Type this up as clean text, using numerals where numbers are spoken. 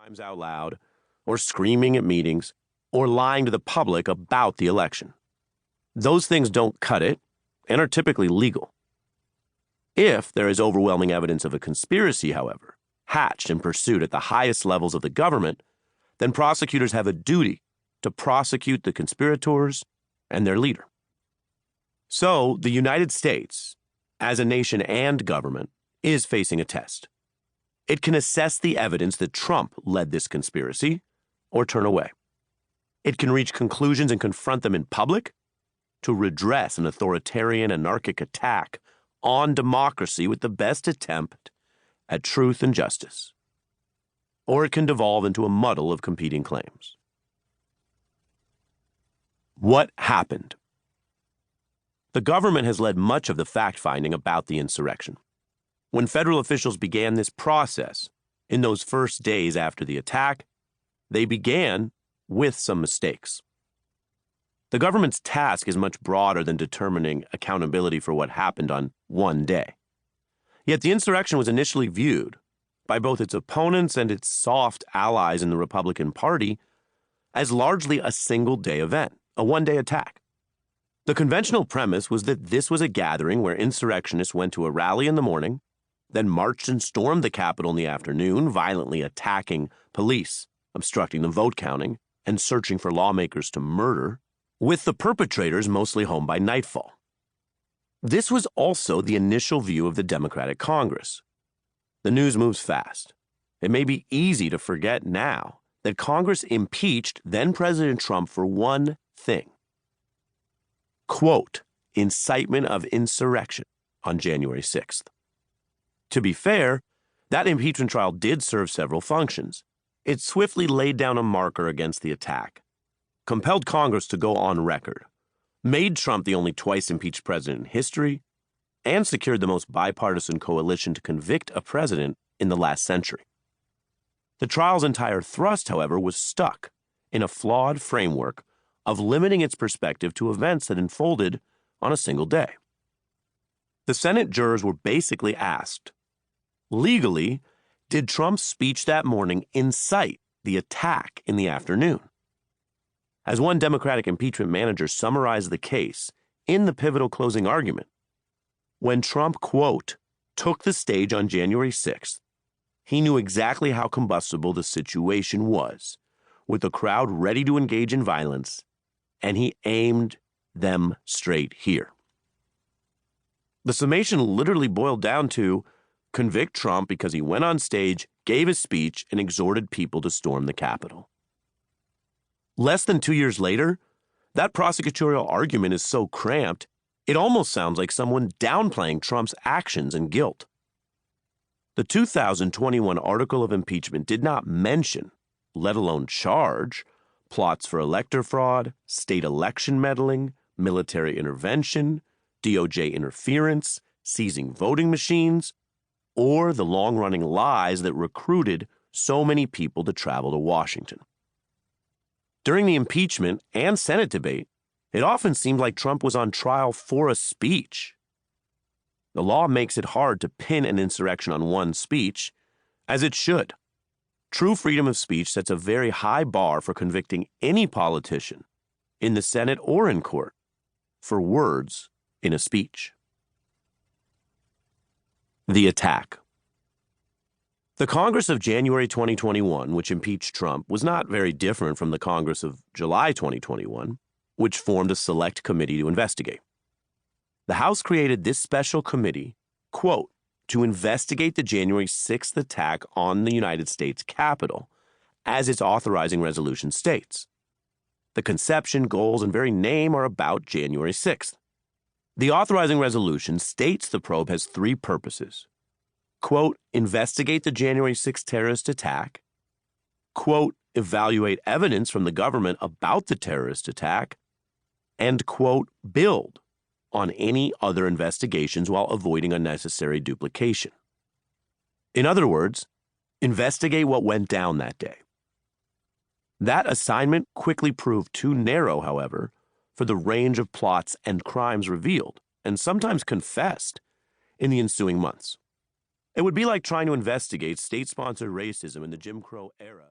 crimes out loud, or screaming at meetings, or lying to the public about the election. Those things don't cut it and are typically legal. If there is overwhelming evidence of a conspiracy, however, hatched and pursued at the highest levels of the government, then prosecutors have a duty to prosecute the conspirators and their leader. So, the United States, as a nation and government, is facing a test. It can assess the evidence that Trump led this conspiracy or turn away. It can reach conclusions and confront them in public to redress an authoritarian, anarchic attack on democracy with the best attempt at truth and justice. Or it can devolve into a muddle of competing claims. What happened? The government has led much of the fact-finding about the insurrection. When federal officials began this process, in those first days after the attack, they began with some mistakes. The government's task is much broader than determining accountability for what happened on one day. Yet the insurrection was initially viewed, by both its opponents and its soft allies in the Republican Party, as largely a single-day event, a one-day attack. The conventional premise was that this was a gathering where insurrectionists went to a rally in the morning, then marched and stormed the Capitol in the afternoon, violently attacking police, obstructing the vote counting, and searching for lawmakers to murder, with the perpetrators mostly home by nightfall. This was also the initial view of the Democratic Congress. The news moves fast. It may be easy to forget now that Congress impeached then-President Trump for one thing. Quote, incitement of insurrection on January 6th. To be fair, that impeachment trial did serve several functions. It swiftly laid down a marker against the attack, compelled Congress to go on record, made Trump the only twice impeached president in history, and secured the most bipartisan coalition to convict a president in the last century. The trial's entire thrust, however, was stuck in a flawed framework of limiting its perspective to events that unfolded on a single day. The Senate jurors were basically asked, legally, did Trump's speech that morning incite the attack in the afternoon? As one Democratic impeachment manager summarized the case in the pivotal closing argument, when Trump, quote, took the stage on January 6th, he knew exactly how combustible the situation was, with the crowd ready to engage in violence, and he aimed them straight here. The summation literally boiled down to convict Trump because he went on stage, gave a speech, and exhorted people to storm the Capitol. Less than 2 years later, that prosecutorial argument is so cramped, it almost sounds like someone downplaying Trump's actions and guilt. The 2021 article of impeachment did not mention, let alone charge, plots for elector fraud, state election meddling, military intervention, DOJ interference, seizing voting machines, or the long-running lies that recruited so many people to travel to Washington. During the impeachment and Senate debate, it often seemed like Trump was on trial for a speech. The law makes it hard to pin an insurrection on one speech, as it should. True freedom of speech sets a very high bar for convicting any politician, in the Senate or in court, for words in a speech. The attack. The Congress of January 2021, which impeached Trump, was not very different from the Congress of July 2021, which formed a select committee to investigate. The House created this special committee, quote, to investigate the January 6th attack on the United States Capitol, as its authorizing resolution states. The conception, goals, and very name are about January 6th. The authorizing resolution states the probe has three purposes. Quote, investigate the January 6th terrorist attack. Quote, evaluate evidence from the government about the terrorist attack. And, quote, build on any other investigations while avoiding unnecessary duplication. In other words, investigate what went down that day. That assignment quickly proved too narrow, however, for the range of plots and crimes revealed, and sometimes confessed, in the ensuing months. It would be like trying to investigate state-sponsored racism in the Jim Crow era.